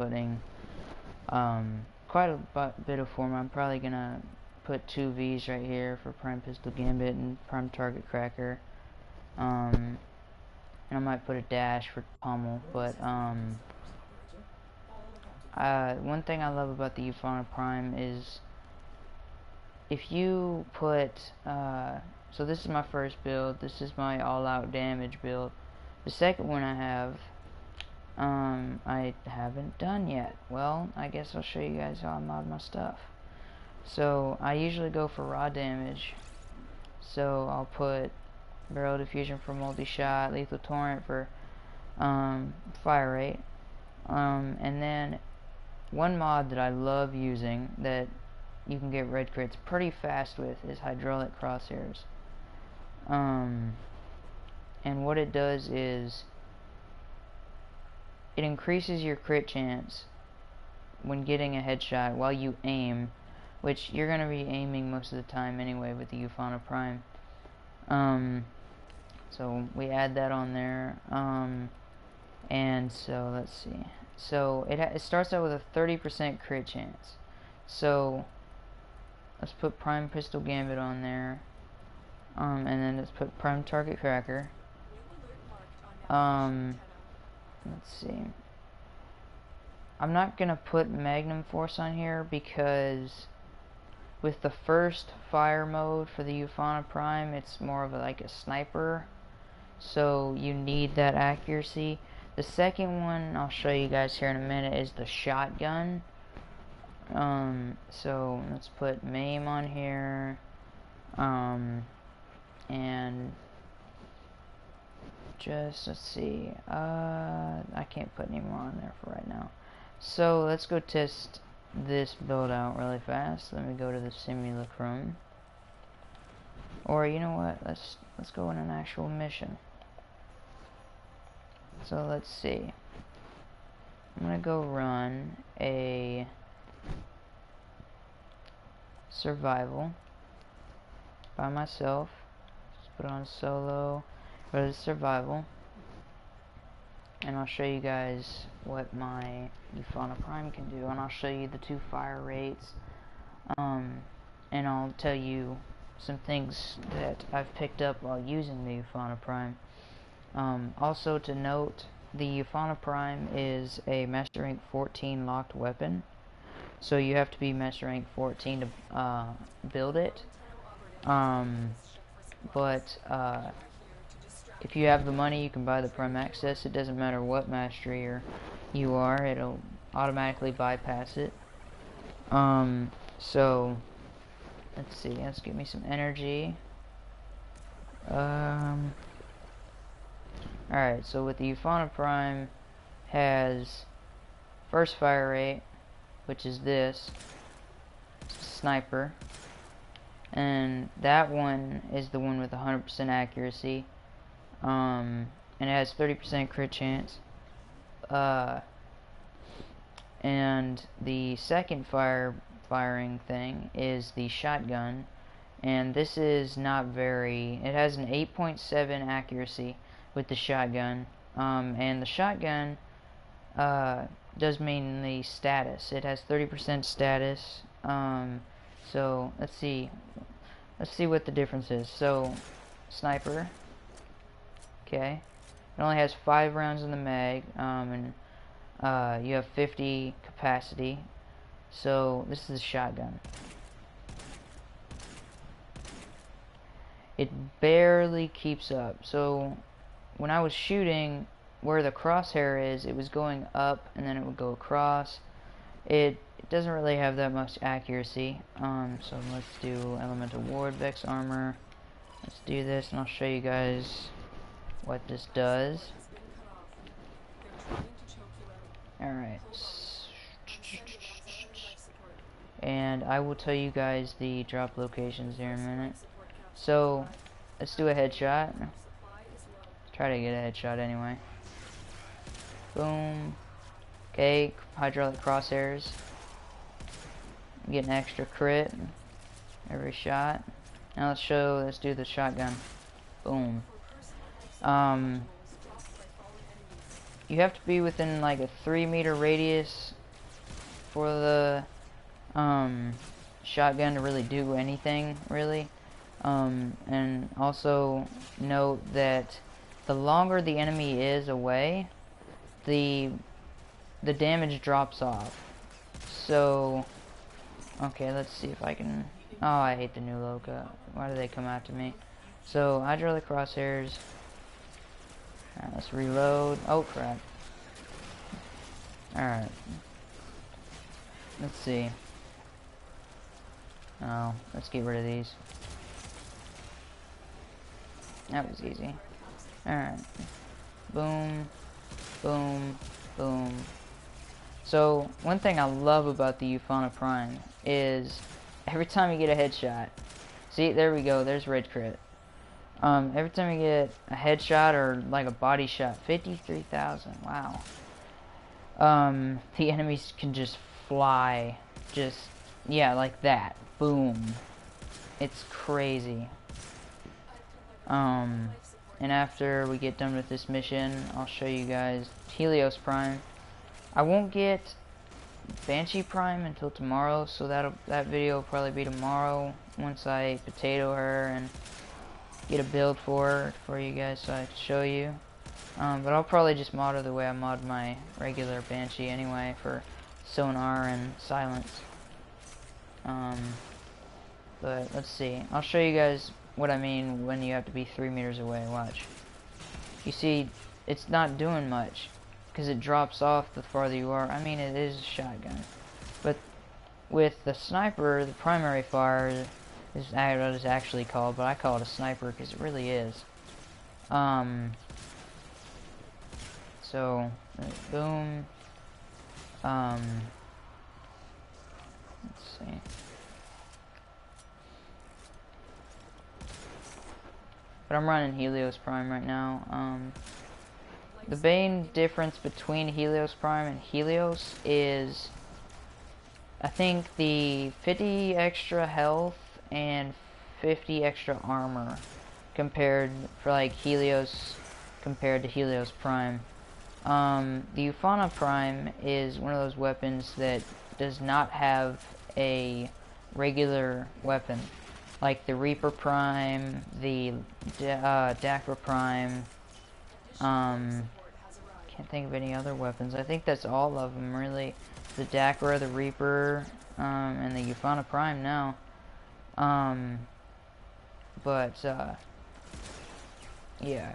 putting quite a bit of form. I'm probably gonna put 2 V's right here for Prime Pistol Gambit and Prime Target Cracker. And I might put a dash for Pummel, but one thing I love about the Euphona Prime is if you put so this is my first build. This is my all-out damage build. The second one I have I haven't done yet. Well, I guess I'll show you guys how I mod my stuff. So I usually go for raw damage. So I'll put barrel diffusion for multi-shot, lethal torrent for fire rate, and then one mod that I love using that you can get red crits pretty fast with is hydraulic crosshairs. And what it does is it increases your crit chance when getting a headshot while you aim, which you're going to be aiming most of the time anyway with the Euphona Prime. So we add that on there, and so let's see. So it starts out with a 30% crit chance. So let's put Prime Pistol Gambit on there, and then let's put Prime Target Cracker. Let's see. I'm not gonna put Magnum Force on here because with the first fire mode for the Euphona Prime, it's more of like a sniper, so you need that accuracy. The second one I'll show you guys here in a minute is the shotgun. So let's put MAME on here, and just let's see. I can't put any more on there for right now. So let's go test this build out really fast. Let me go to the simulacrum, or you know what? Let's go in an actual mission. So let's see. I'm gonna go run a survival by myself. Just put on solo. Go to survival, and I'll show you guys what my Euphona Prime can do, and I'll show you the 2 fire rates, and I'll tell you some things that I've picked up while using the Euphona Prime. Also to note, the Euphona Prime is a Master Rank 14 locked weapon, so you have to be Master Rank 14 to build it, but if you have the money, you can buy the Prime Access. It doesn't matter what mastery you are, it'll automatically bypass it. So let's see, let's give me some energy. Alright, so with the Euphona Prime has first fire rate, which is this sniper, and that one is the one with 100% accuracy. And it has 30% crit chance. And the second firing thing is the shotgun, and this is not very. It has an 8.7 accuracy with the shotgun. And the shotgun does mainly status. It has 30% status. So let's see what the difference is. So sniper. Okay, it only has 5 rounds in the mag, and you have 50 capacity. So this is a shotgun. It barely keeps up. So when I was shooting, where the crosshair is, it was going up and then it would go across. It doesn't really have that much accuracy. So let's do Elemental Ward, Vex Armor. Let's do this, and I'll show you guys what this does. Alright, and I will tell you guys the drop locations here in a minute. So let's do a headshot. Try to get a headshot anyway. Boom. Okay, hydraulic crosshairs. Get an extra crit every shot. Now let's do the shotgun. Boom. you have to be within like a 3-meter radius for the shotgun to really do anything, really. And also note that the longer the enemy is away, the damage drops off. So, okay, let's see if I can... Oh, I hate the new logo. Why do they come after me? So, I draw the crosshairs. Alright, let's reload. Oh, crap. Alright. Let's see. Oh, let's get rid of these. That was easy. Alright. Boom. Boom. Boom. So, one thing I love about the Euphona Prime is every time you get a headshot. See, there we go. There's red crit. Every time you get a headshot or like a body shot, 53,000. Wow. The enemies can just fly. Just, yeah, like that. Boom. It's crazy. And after we get done with this mission, I'll show you guys Helios Prime. I won't get Banshee Prime until tomorrow, so that video will probably be tomorrow once I potato her and get a build for you guys so I can show you. But I'll probably just mod her the way I mod my regular Banshee anyway, for sonar and silence. But let's see. I'll show you guys what I mean when you have to be 3 meters away. Watch. You see, it's not doing much because it drops off the farther you are. I mean, it is a shotgun, but with the sniper, the primary fire is what it's actually called, but I call it a sniper because it really is. So boom. Let's see. But I'm running Helios Prime right now. The main difference between Helios Prime and Helios is, I think, the 50 extra health and 50 extra armor compared for like Helios compared to Helios Prime. The Euphona Prime is one of those weapons that does not have a regular weapon, like the Reaper Prime, the Dacra Prime. Can't think of any other weapons. I think that's all of them, really. The Dacra, the Reaper, and the Euphona Prime now. Yeah.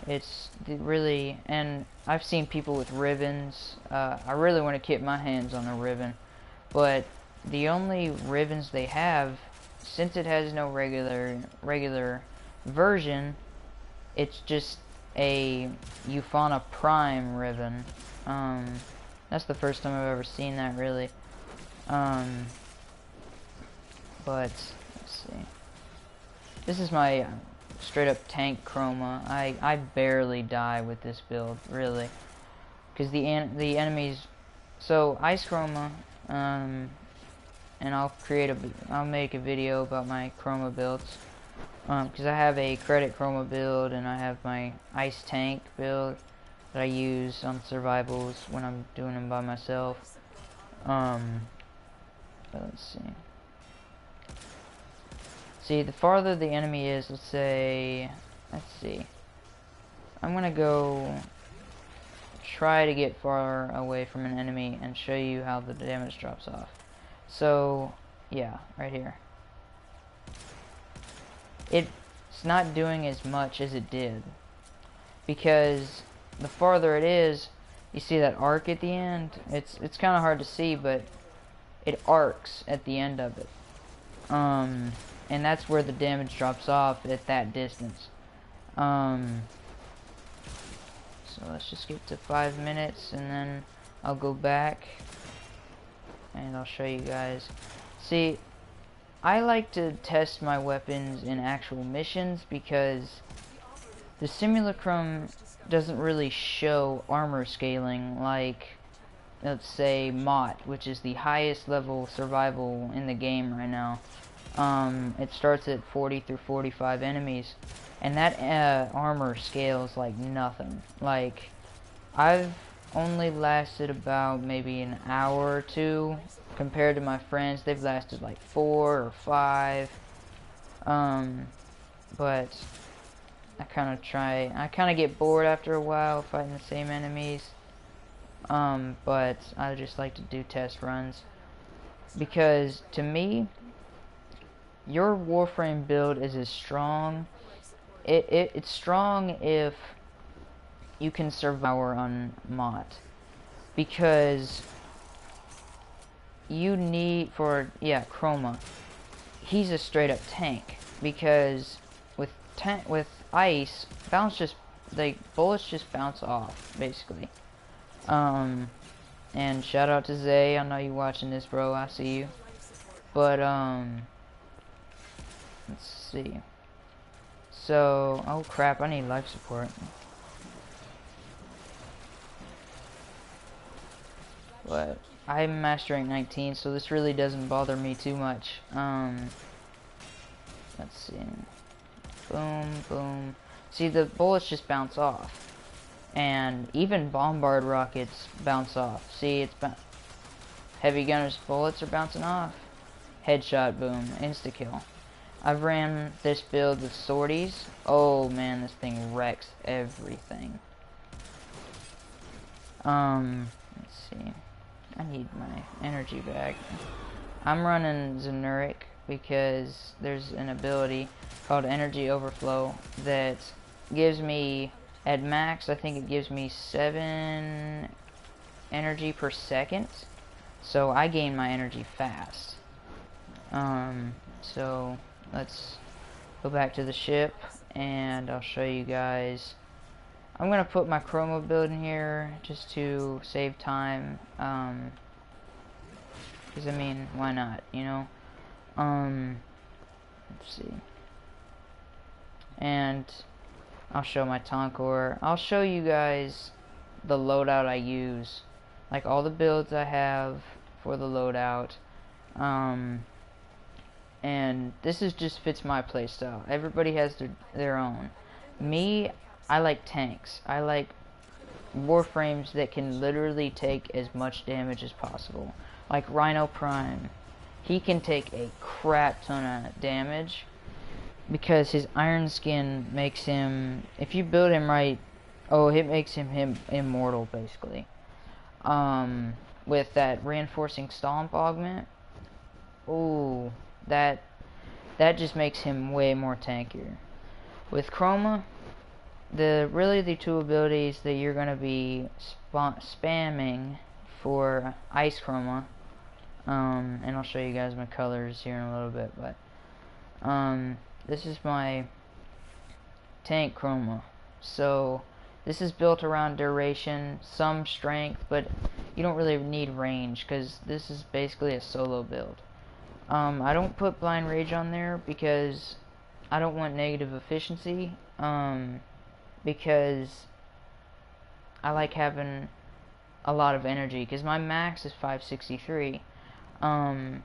It's really, and I've seen people with ribbons. I really want to get my hands on a ribbon, but the only ribbons they have, since it has no regular version, it's just a Euphona Prime ribbon. That's the first time I've ever seen that, really. But let's see. This is my straight up tank chroma. I barely die with this build, really, because the enemies. So ice chroma, and I'll make a video about my chroma builds, because I have a credit chroma build and I have my ice tank build that I use on survivals when I'm doing them by myself. But let's see. See, the farther the enemy is, let's see. I'm gonna go try to get far away from an enemy and show you how the damage drops off. So, yeah, right here. It's not doing as much as it did, because the farther it is, you see that arc at the end? It's kind of hard to see, but it arcs at the end of it. And that's where the damage drops off, at that distance. So let's just get to 5 minutes, and then I'll go back and I'll show you guys. See, I like to test my weapons in actual missions because the simulacrum doesn't really show armor scaling like, let's say, Mott, which is the highest level survival in the game right now. It starts at 40 through 45 enemies, and that armor scales like nothing. Like, I've only lasted about maybe an hour or two compared to my friends. They've lasted like 4 or 5. But I kind of get bored after a while fighting the same enemies. But I just like to do test runs because to me, your Warframe build is as strong. It's strong if you can survive on Mott, because you need Chroma. He's a straight up tank, because with ice, bullets just bounce off basically. And shout out to Zay. I know you watching this, bro. I see you. But let's see. So, oh crap, I need life support. But I'm master rank 19, so this really doesn't bother me too much. Let's see. Boom, boom. See, the bullets just bounce off. And even bombard rockets bounce off. See, heavy gunner's bullets are bouncing off. Headshot, boom, insta kill. I've ran this build with sorties. Oh man, this thing wrecks everything. Let's see. I need my energy back. I'm running Zenuric because there's an ability called Energy Overflow that gives me, at max, I think it gives me 7 energy per second. So I gain my energy fast. So let's go back to the ship and I'll show you guys. I'm gonna put my Chroma build in here just to save time. Because I mean, why not, you know? Let's see. And I'll show my Tonkor. I'll show you guys the loadout I use, like all the builds I have for the loadout. And this just fits my playstyle. Everybody has their own. Me, I like tanks. I like Warframes that can literally take as much damage as possible. Like Rhino Prime. He can take a crap ton of damage because his iron skin makes him, if you build him right, it makes him immortal basically. With that reinforcing stomp augment, ooh, that just makes him way more tankier. With Chroma, the two abilities that you're gonna be spamming for Ice Chroma, and I'll show you guys my colors here in a little bit, but this is my tank Chroma. So this is built around duration, some strength, but you don't really need range because this is basically a solo build. I don't put blind rage on there because I don't want negative efficiency, because I like having a lot of energy, because my max is 563, and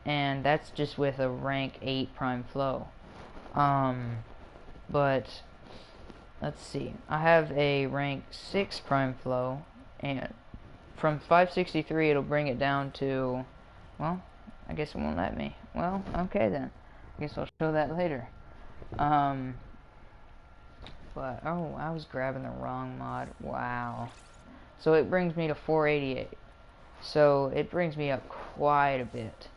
that's just with a rank 8 prime flow. But let's see, I have a rank 6 prime flow, and from 563 it'll bring it down to, well, I guess it won't let me. Well, okay then, I guess I'll show that later. But oh, I was grabbing the wrong mod. Wow. So it brings me to 488. So it brings me up quite a bit.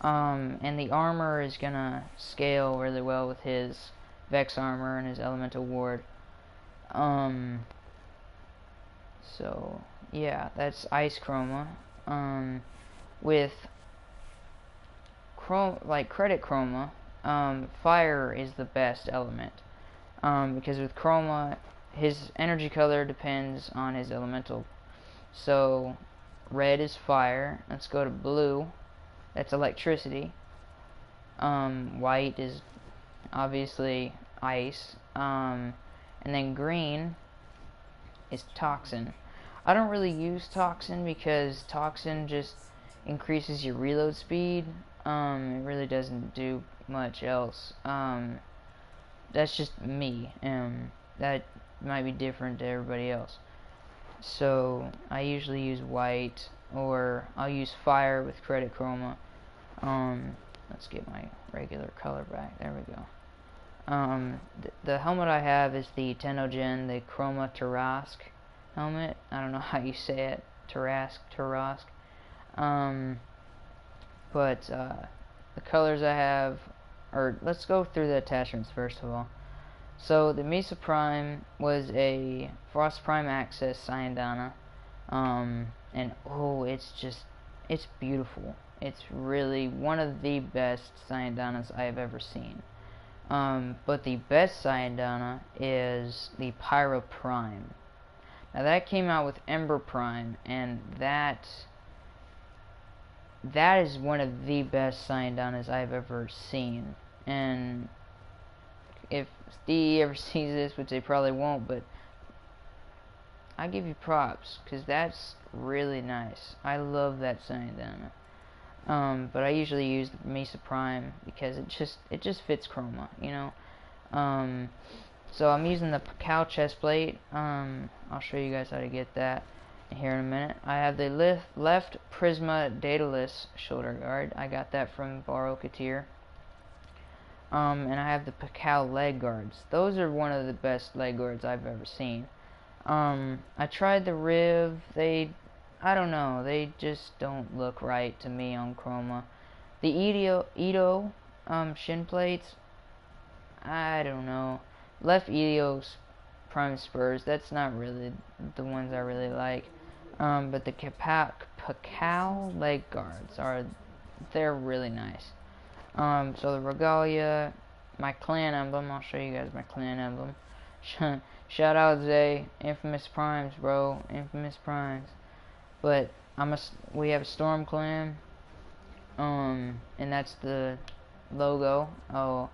And the armor is gonna scale really well with his Vex armor and his Elemental Ward. So yeah, that's Ice Chroma. With Credit Chroma, Fire is the best element. Because with Chroma, his energy color depends on his elemental. So red is fire. Let's go to blue. That's electricity. White is obviously ice. And then green is toxin. I don't really use toxin because toxin just increases your reload speed. It really doesn't do much else. That's just me. That might be different to everybody else. So I usually use white, or I'll use fire with credit chroma. Let's get my regular color back. There we go. The helmet I have is the Tenogen, the Chroma Tarask helmet. I don't know how you say it. Tarask. But the colors I have, or let's go through the attachments first of all. So the Mesa Prime was a Frost Prime Access Cyandana, and oh, it's beautiful. It's really one of the best Cyandanas I have ever seen. But the best Cyandana is the Pyro Prime. Now that came out with Ember Prime, and that is one of the best Cyandanas I've ever seen. And if Steve ever sees this, which they probably won't, but I give you props, because that's really nice. I love that Cyandana. But I usually use the Mesa Prime because it just fits chroma, you know. So I'm using the Cow chest plate. I'll show you guys how to get that here in a minute. I have the left Prisma Daedalus shoulder guard. I got that from Baro Katir. And I have the Pakal leg guards. Those are one of the best leg guards I've ever seen. I tried the Riv. I don't know, they just don't look right to me on chroma. The Ito shin plates, I don't know. Left Ito's Prime Spurs, that's not really the ones I really like. But the Pakal leg guards they're really nice. So the Regalia, my clan emblem, I'll show you guys my clan emblem. Shout out Zay, Infamous Primes, bro, Infamous Primes. But we have a Storm Clan, and that's the logo. Oh,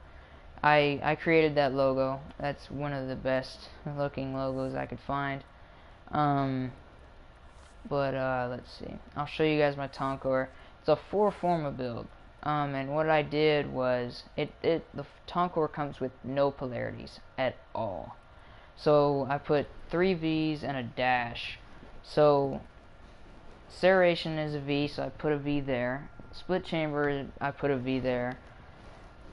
I created that logo. That's one of the best looking logos I could find. Let's see. I'll show you guys my Tonkor. It's a 4-forma build. And what I did was the Tonkor comes with no polarities at all. So I put 3 V's and a dash. So Serration is a V, so I put a V there. Split chamber, I put a V there.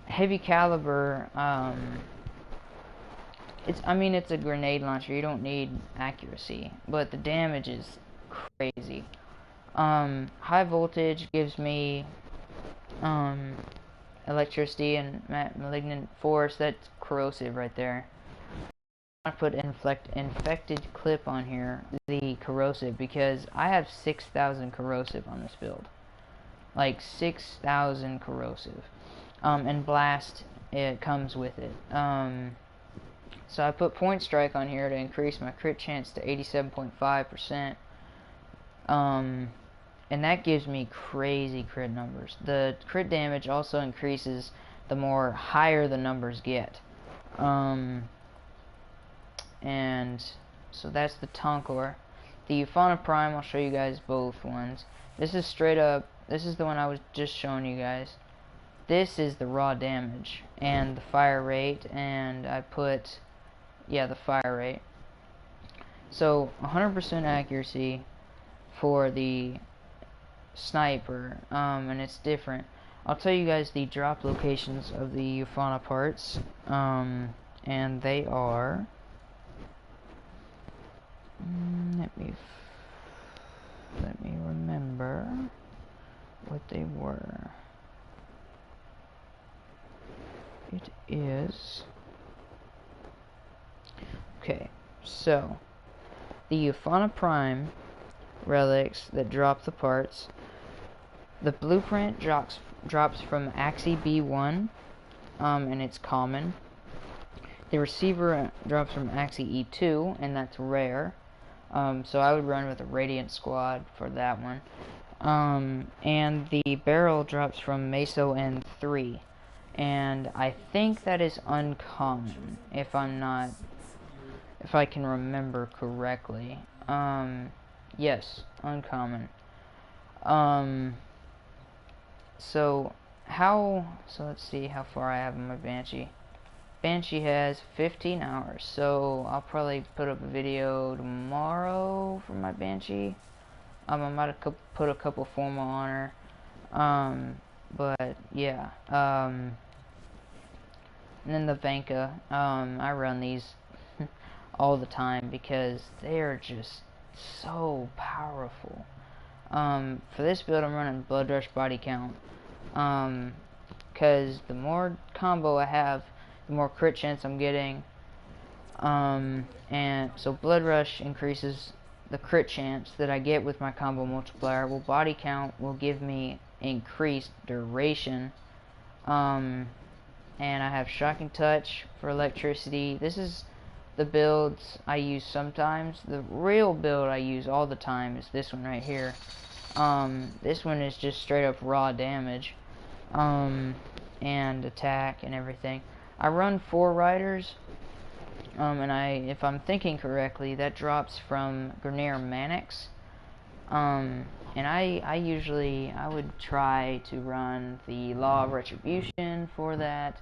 Heavy caliber, it's a grenade launcher. You don't need accuracy, but the damage is crazy. High voltage gives me electricity and malignant force. That's corrosive right there. I put infected clip on here, the corrosive, because I have 6,000 corrosive on this build. Like 6,000 corrosive. And blast, it comes with it. So I put point strike on here to increase my crit chance to 87.5%. And that gives me crazy crit numbers. The crit damage also increases the more higher the numbers get. And so that's the Tonkor. The Euphona Prime, I'll show you guys both ones. This is straight up, this is the one I was just showing you guys. This is the raw damage and the fire rate, and I put, the fire rate. So 100% accuracy for the sniper, and it's different. I'll tell you guys the drop locations of the Euphona parts, and they are, let me remember what they were. It is, okay, so the Euphona Prime relics that drop the parts, the blueprint drops from Axie B1, and it's common. The receiver drops from Axie E2, and that's rare. So I would run with a Radiant Squad for that one. And the barrel drops from Meso N3, and I think that is uncommon, if I can remember correctly. Yes, uncommon. So let's see how far I have in my Banshee. Banshee has 15 hours, so I'll probably put up a video tomorrow for my Banshee. I might have put a couple formal on her. But yeah. And then the Vanka, I run these all the time because they are just so powerful. For this build, I'm running Blood Rush Body Count. Because the more combo I have, the more crit chance I'm getting. And so Blood Rush increases the crit chance that I get with my combo multiplier. Well, Body Count will give me increased duration. And I have Shocking Touch for electricity. This is the builds I use sometimes. The real build I use all the time is this one right here. This one is just straight up raw damage. And attack and everything. I run 4 riders. And if I'm thinking correctly, that drops from Grenier Mannix. And I would try to run the Law of Retribution for that.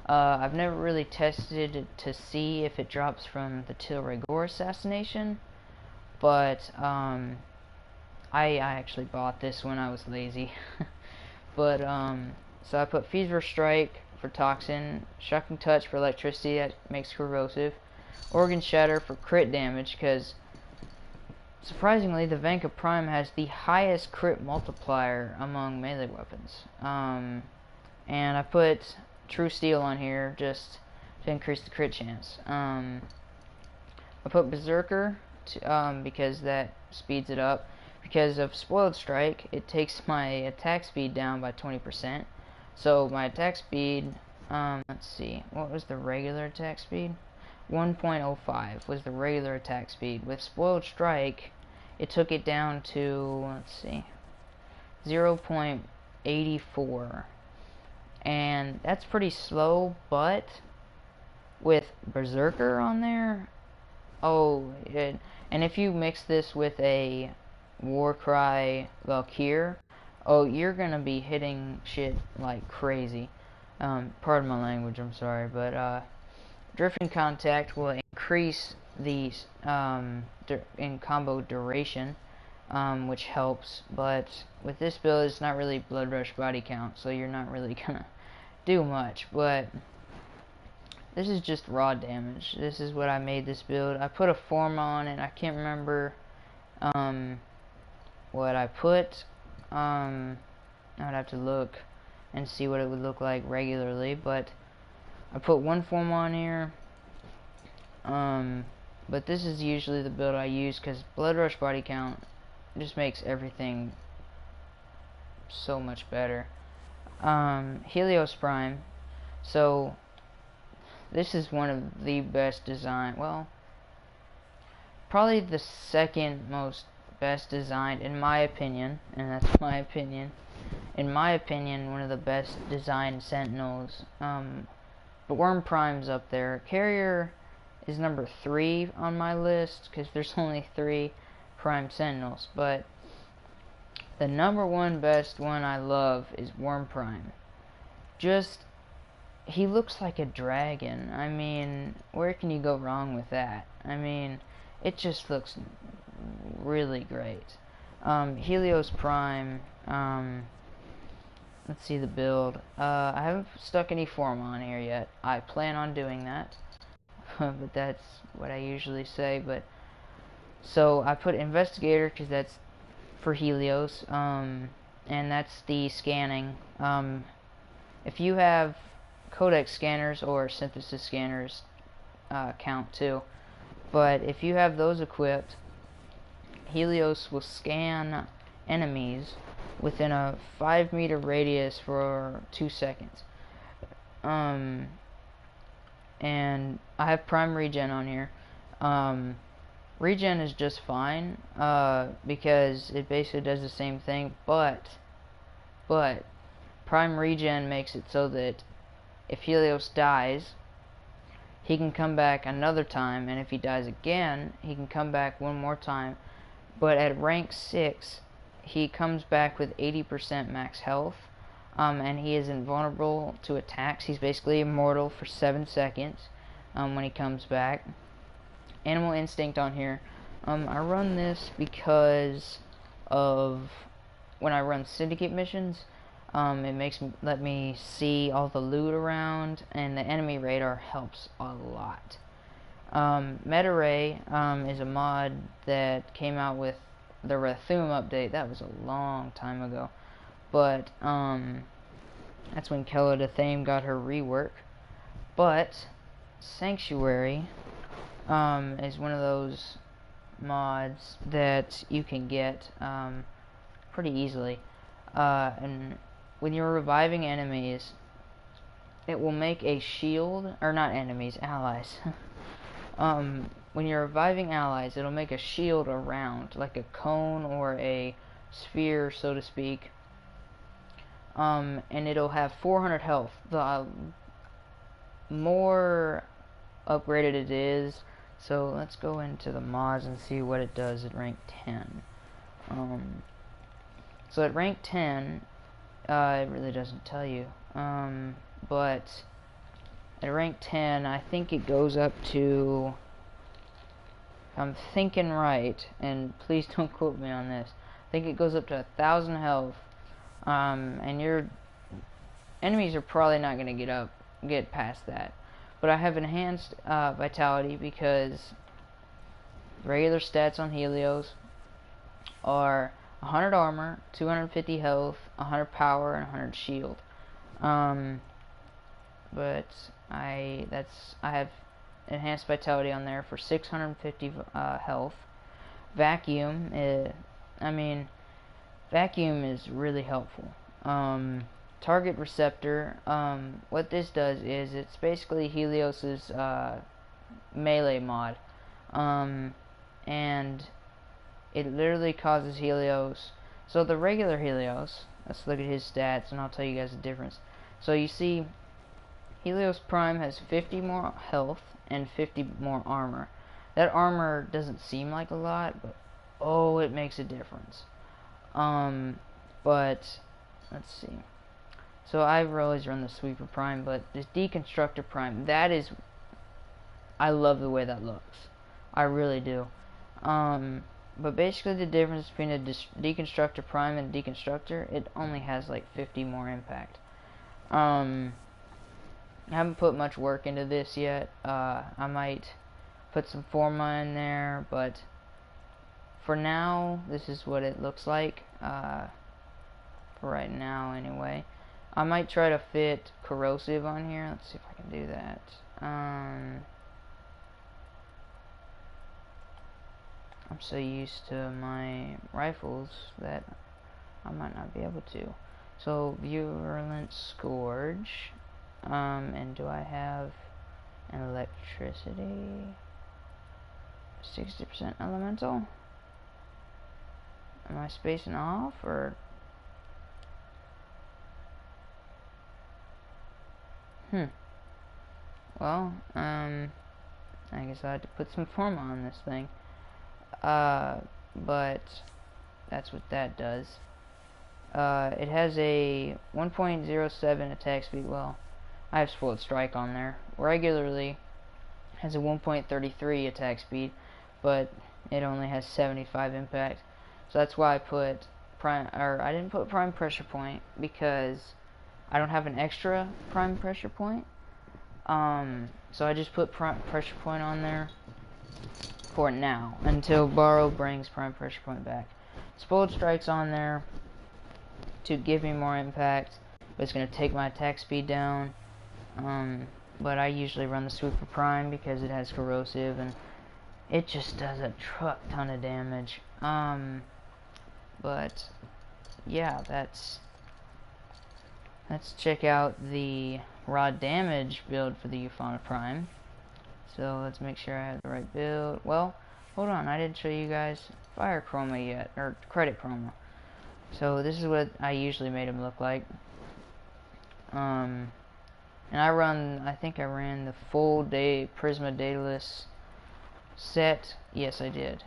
I've never really tested it to see if it drops from the Tilray Gore assassination, but I actually bought this when I was lazy. But so I put Fever Strike for Toxin, Shocking Touch for electricity that makes corrosive, Organ Shatter for crit damage, because surprisingly the Vanka Prime has the highest crit multiplier among melee weapons. And I put True Steel on here just to increase the crit chance. I put Berserker because that speeds it up. Because of Spoiled Strike, it takes my attack speed down by 20%. So my attack speed, let's see, what was the regular attack speed? 1.05 was the regular attack speed. With Spoiled Strike, it took it down to, let's see, 0.84. And that's pretty slow, but with Berserker on there, and if you mix this with a Warcry Valkyr, you're gonna be hitting shit like crazy. Pardon my language, I'm sorry, but Drifting Contact will increase the in combo duration, which helps, but with this build it's not really Blood Rush Body Count, so you're not really gonna do much. But this is just raw damage. This is what I made this build. I put a form on it. I can't remember what I put. I would have to look and see what it would look like regularly, but I put one form on here. But this is usually the build I use because Blood Rush Body Count just makes everything so much better. Helios Prime. So this is one of the best design. Well, probably the second most best designed in my opinion, and that's my opinion. In my opinion, one of the best designed Sentinels. But Worm Prime's up there. Carrier is number 3 on my list because there's only 3 Prime Sentinels. But the number 1 best one I love is Worm Prime. He looks like a dragon. I mean, where can you go wrong with that? I mean, it just looks really great. Helios Prime, let's see the build. I haven't stuck any form on here yet. I plan on doing that. But that's what I usually say. But so I put Investigator because that's for Helios. And that's the scanning. If you have Codex scanners or synthesis scanners, count too. But if you have those equipped, Helios will scan enemies within a 5-meter radius for 2 seconds. And I have Prime Regen on here. Regen is just fine, because it basically does the same thing, but Prime Regen makes it so that if Helios dies, he can come back another time, and if he dies again, he can come back one more time. But at rank 6, he comes back with 80% max health. and he is invulnerable to attacks. He's basically immortal for 7 seconds when he comes back. Animal Instinct on here. I run this because of when I run syndicate missions. It let me see all the loot around, and the enemy radar helps a lot. Meta Ray is a mod that came out with the Rathum update. That was a long time ago, but that's when Kella the Thame got her rework. But Sanctuary is one of those mods that you can get pretty easily, and when you're reviving enemies, it will make a shield, or not enemies, allies. When you're reviving allies, it'll make a shield around, like a cone or a sphere, so to speak. And it'll have 400 health. The more upgraded it is, so let's go into the mods and see what it does at rank 10. So at rank 10, it really doesn't tell you, but at rank 10, I think it goes up to, if I'm thinking right, and please don't quote me on this, I think it goes up to 1,000 health, and your enemies are probably not going to get past that. But I have enhanced vitality because regular stats on Helios are 100 armor, 250 health, 100 power, and 100 shield. But I have enhanced vitality on there for 650 health. Vacuum vacuum is really helpful. Target receptor, what this does is it's basically Helios's melee mod, and it literally causes Helios. So the regular Helios, let's look at his stats and I'll tell you guys the difference. So you see Helios Prime has 50 more health and 50 more armor. That armor doesn't seem like a lot, but oh, it makes a difference. But let's see. So I've always run the Sweeper Prime, but this Deconstructor Prime, I love the way that looks. I really do. But basically the difference between a Deconstructor Prime and Deconstructor, it only has like 50 more impact. I haven't put much work into this yet. I might put some Forma in there, but for now, this is what it looks like. For right now, anyway. I might try to fit Corrosive on here. Let's see if I can do that. I'm so used to my rifles that I might not be able to. So, Virulent Scourge. And do I have an electricity? 60% elemental? Am I spacing off, or? Well, I guess I had to put some Forma on this thing. But that's what that does. It has a 1.07 attack speed. Well, I have Spoiled Strike on there. Regularly has a 1.33 attack speed, but it only has 75 impact. So that's why I put I didn't put Prime Pressure Point, because I don't have an extra Prime Pressure Point. So I just put Pressure Point on there for now, until Borrow brings Prime Pressure Point back. Spoiled Strike's on there to give me more impact, but it's going to take my attack speed down. But I usually run the Sweeper Prime because it has Corrosive, and it just does a truck ton of damage. But yeah, let's check out the raw damage build for the Euphona Prime. So let's make sure I have the right build. Well, hold on, I didn't show you guys Fire Chroma yet, or Credit Chroma. So this is what I usually made him look like. And I think I ran the full day Prisma Daedalus set. Yes, I did.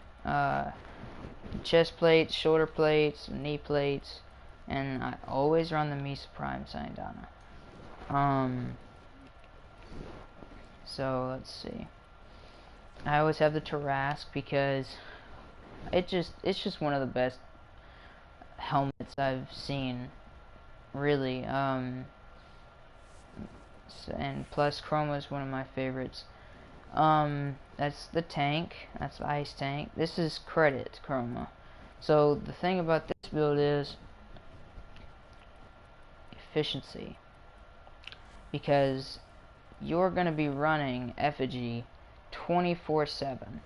Chest plates, shoulder plates, knee plates, and I always run the Mesa Prime Sandana. So let's see. I always have the Tarrasque because it's just one of the best helmets I've seen, really. And plus Chroma is one of my favorites. That's the tank. That's the ice tank. This is credit Chroma. So the thing about this build is efficiency, because you're going to be running effigy 24/7,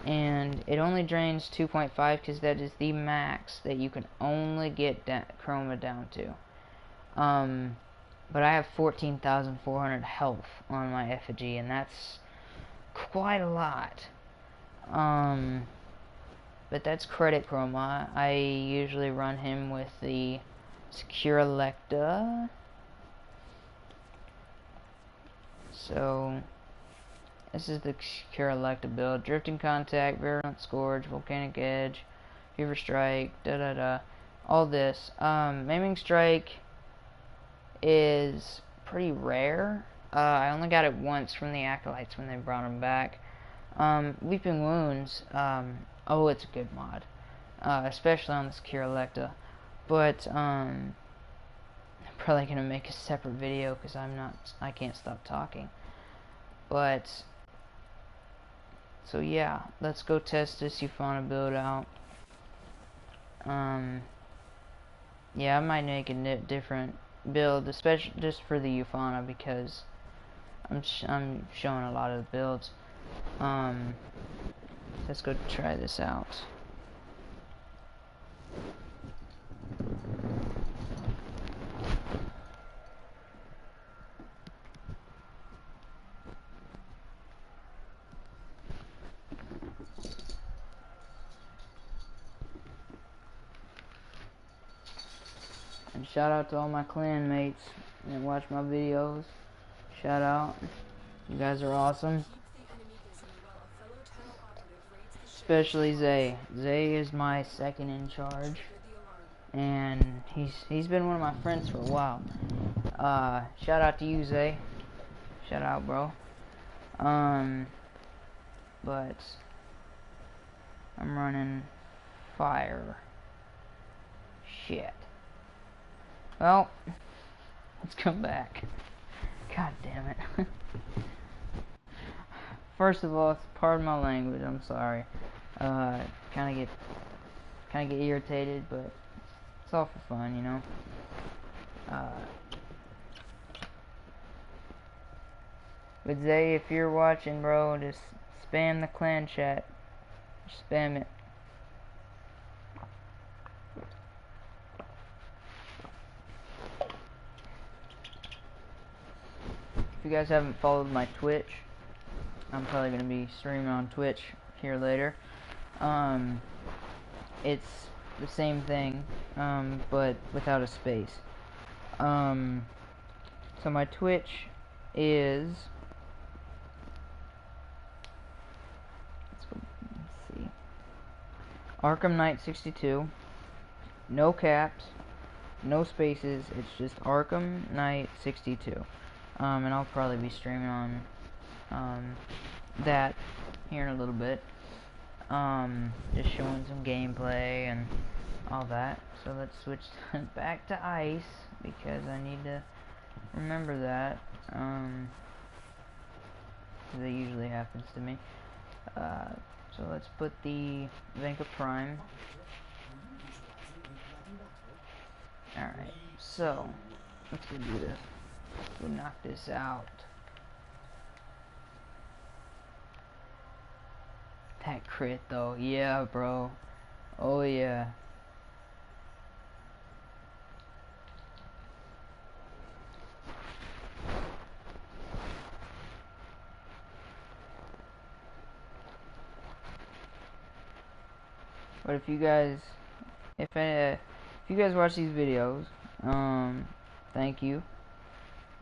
and it only drains 2.5 because that is the max that you can only get Chroma down to. But I have 14,400 health on my effigy, and that's quite a lot. But that's credit Chroma. I usually run him with the Secure Electa. So this is the Secure Electa build. Drifting Contact, Virulent Scourge, Volcanic Edge, Fever Strike, all this. Maiming Strike is pretty rare. I only got it once from the Acolytes when they brought them back. Weeping Wounds, oh, it's a good mod, especially on the Secure Electa. But I'm probably gonna make a separate video because I can't stop talking. But so yeah, let's go test this Euphona build out. Yeah, I might make a different build, especially just for the Euphona, because I'm showing a lot of the builds. Let's go try this out. And shout out to all my clan mates that watch my videos. Shout out. You guys are awesome. Especially Zay. Zay is my second in charge, and he's been one of my friends for a while. Shout out to you, Zay. Shout out, bro. But I'm running fire. Shit. Well, let's come back. God damn it. First of all, pardon my language. I'm sorry. Kind of get irritated, but it's all for fun, you know. But Zay, if you're watching, bro, just spam the clan chat. Just spam it. If you guys haven't followed my Twitch, I'm probably going to be streaming on Twitch here later. It's the same thing, but without a space. So my Twitch is... Let's see. Arkham Knight 62. No caps. No spaces. It's just Arkham Knight 62. And I'll probably be streaming on that here in a little bit. Just showing some gameplay and all that. So let's switch back to ice because I need to remember that. That usually happens to me. So let's put the Venka Prime. Alright, so let's go do this. Go knock this out. That crit though, yeah, bro. Oh yeah. But if you guys watch these videos, thank you.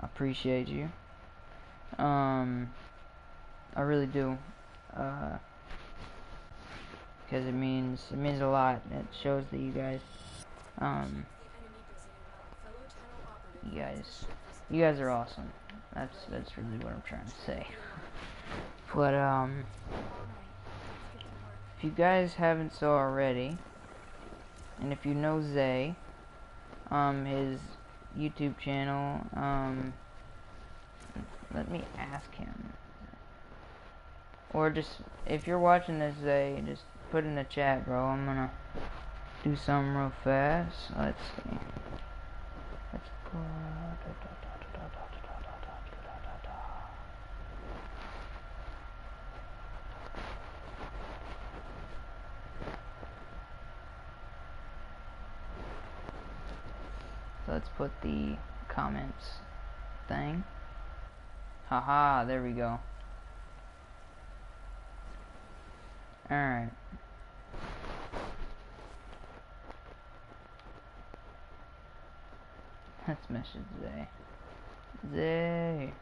I appreciate you. I really do. Because it means a lot. It shows that you guys you guys are awesome. That's really what I'm trying to say. But if you guys haven't so already, and if you know Zay, his YouTube channel, let me ask him. Or just, if you're watching this, Zay, just put in the chat, bro. I'm gonna do something real fast. Let's see. Let's put... So let's put the comments thing. Haha, there we go. Alright. Let's message Zay. Zay.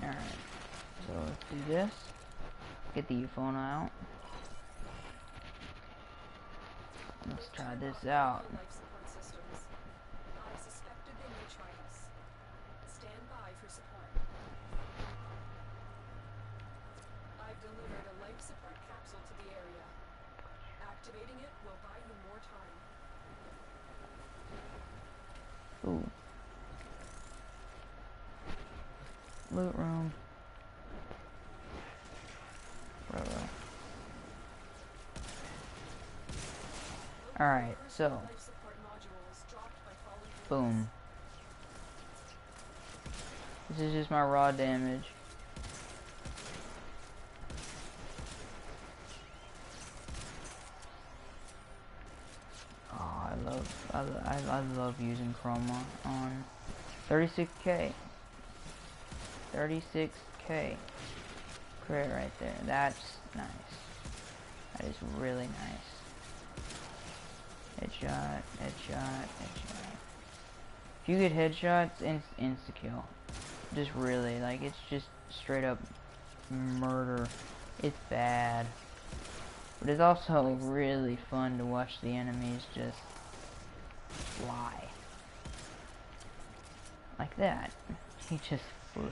Alright. So let's do this. Get the Euphona out. Let's try this out. I've delivered a life support capsule to the area. Activating it will buy you more time. Ooh. Loot room. Alright, so boom. This is just my raw damage. Oh, I love using chroma on 36k. 36k. Crit right there. That's nice. That is really nice. Headshot, headshot, headshot. If you get headshots, insta-kill. Just really, like, it's just straight up murder. It's bad. But it's also really fun to watch the enemies just fly. Like that. He just flew.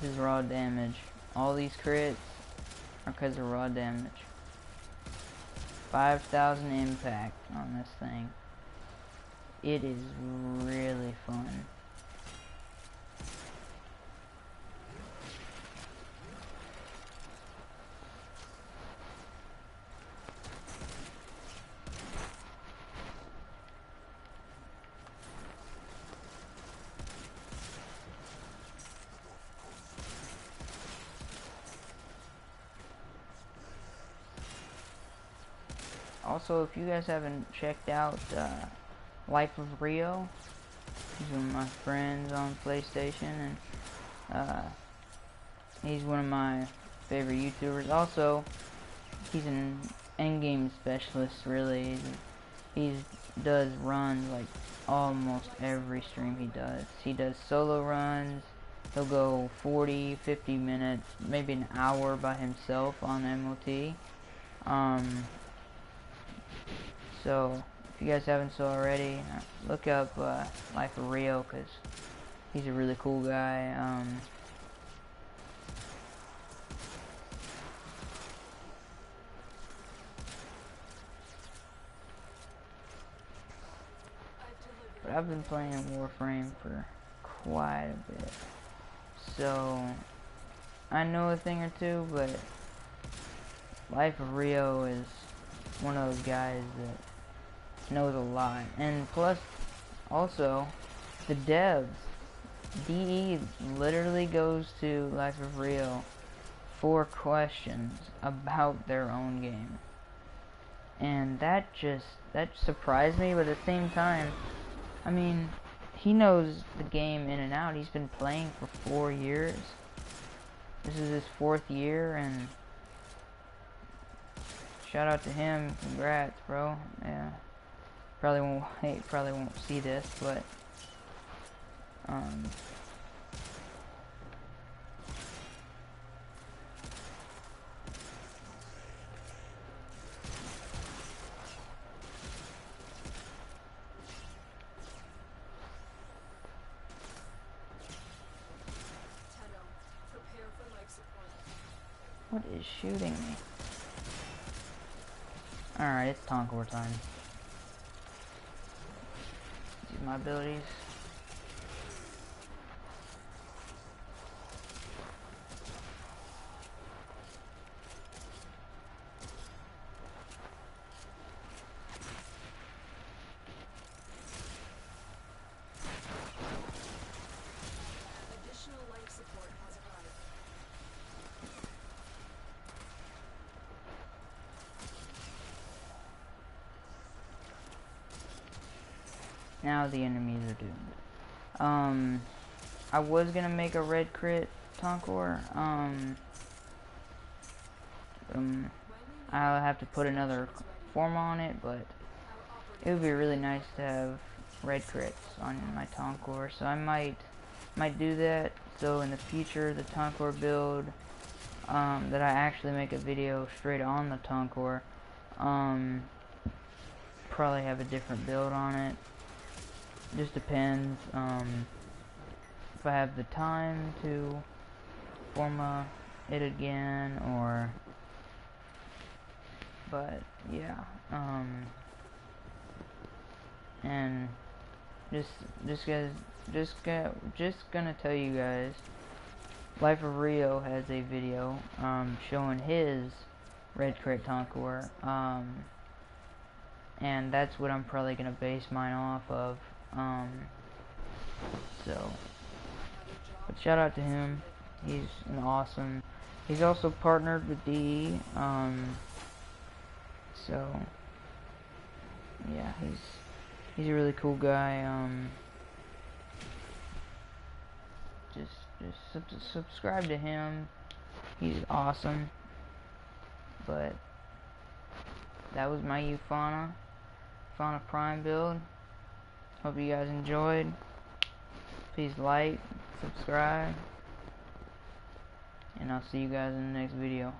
This is raw damage. All these crits are because of raw damage. 5,000 impact on this thing. It is really fun. Also, if you guys haven't checked out Life of Rio, he's one of my friends on PlayStation, and he's one of my favorite YouTubers. Also, he's an endgame specialist, really. He does runs like almost every stream he does. He does solo runs. He'll go 40, 50 minutes, maybe an hour by himself on MOT. So, if you guys haven't so already, look up Life of Rio, because he's a really cool guy. But I've been playing Warframe for quite a bit, so I know a thing or two, but Life of Rio is one of those guys that knows a lot. And plus, also, the devs, DE literally goes to Life of Real for questions about their own game. And that surprised me, but at the same time, I mean, he knows the game in and out. He's been playing for 4 years. This is his 4th year, and shout out to him. Congrats, bro. Yeah. Probably won't see this, but what is shooting me? Alright, it's Tonkor time. Use my abilities. Additional life support has arrived. Now the enemies are doomed. I was gonna make a red crit Tonkor. I'll have to put another form on it, but it would be really nice to have red crits on my Tonkor, so I might do that. So in the future, the Tonkor build, that I actually make a video straight on the Tonkor, probably have a different build on it. Just depends, if I have the time to forma it again, or, but yeah, and just gonna tell you guys, Life of Rio has a video showing his red crit Tonkor, and that's what I'm probably gonna base mine off of. So, but shout out to him. He's an awesome. He's also partnered with DE. So yeah, he's a really cool guy. Just subscribe to him. He's awesome. But that was my Euphona Prime build. Hope you guys enjoyed. Please like, subscribe, and I'll see you guys in the next video.